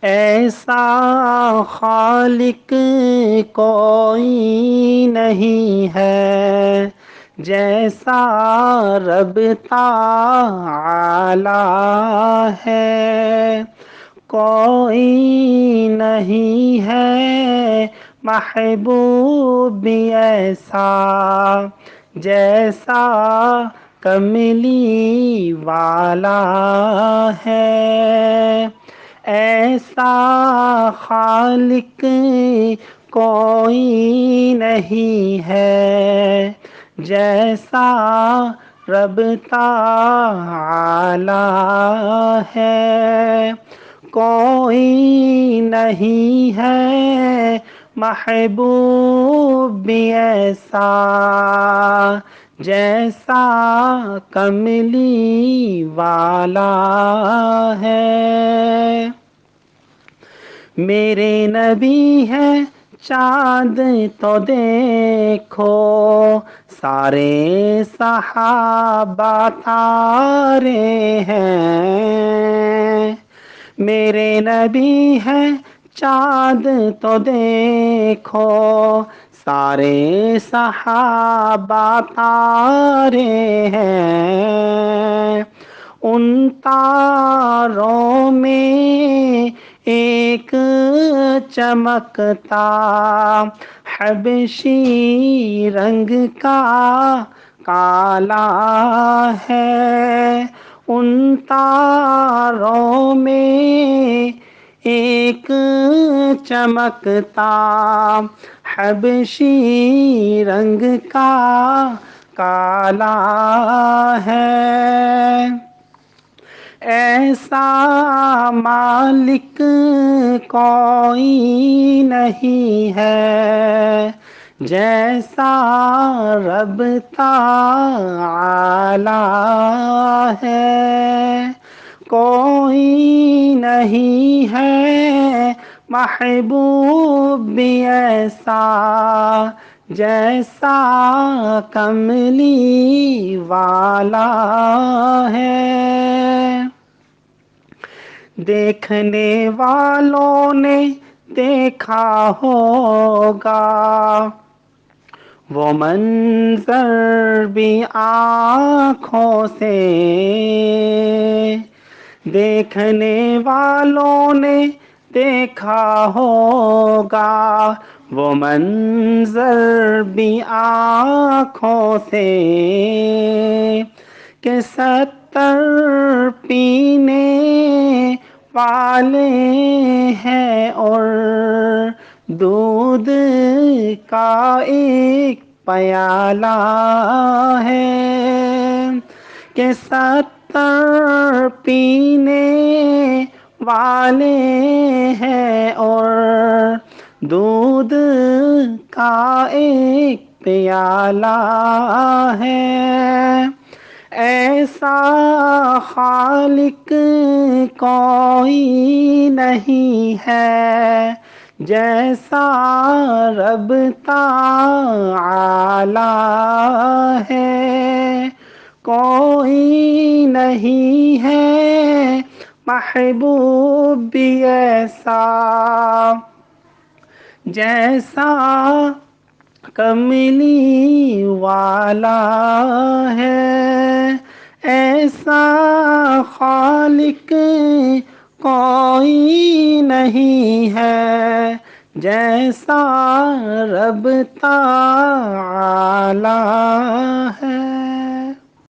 ایسا خالق کوئی نہیں ہے، جیسا رب تعالی ہے۔ کوئی نہیں ہے محبوب بھی ایسا، جیسا کملی والا ہے۔ ایسا خالق کوئی نہیں ہے، جیسا رب تعالی ہے۔ کوئی نہیں ہے محبوب بھی ایسا، جیسا کملی والا ہے۔ میرے نبی ہیں چاند تو دیکھو، سارے صحابہ تارے ہیں۔ میرے نبی ہیں چاند تو دیکھو، سارے صحابہ تارے ہیں۔ ان تاروں میں ایک چمکتا حبشی رنگ کا کالا ہے۔ ان تاروں میں ایک چمکتا حبشی رنگ کا کالا ہے۔ ایسا مالک کوئی نہیں ہے، جیسا رب تعالی ہے۔ کوئی نہیں ہے محبوب بھی ایسا، جیسا کملی والا ہے۔ دیکھنے والوں نے دیکھا ہوگا وہ منظر بھی آنکھوں سے، دیکھنے والوں نے دیکھا ہوگا وہ منظر بھی آنکھوں سے، کہ 70 پینے والے ہیں اور دودھ کا ایک پیالہ ہے، کہ 70 پینے والے ہیں اور دودھ کا ایک پیالہ ہے۔ ایسا خالق کوئی نہیں ہے، جیسا رب تعالی ہے۔ کوئی نہیں ہے محبوب بھی ایسا، جیسا کملی والا ہے۔ ایسا خالق کوئی نہیں ہے، جیسا رب تعالی ہے۔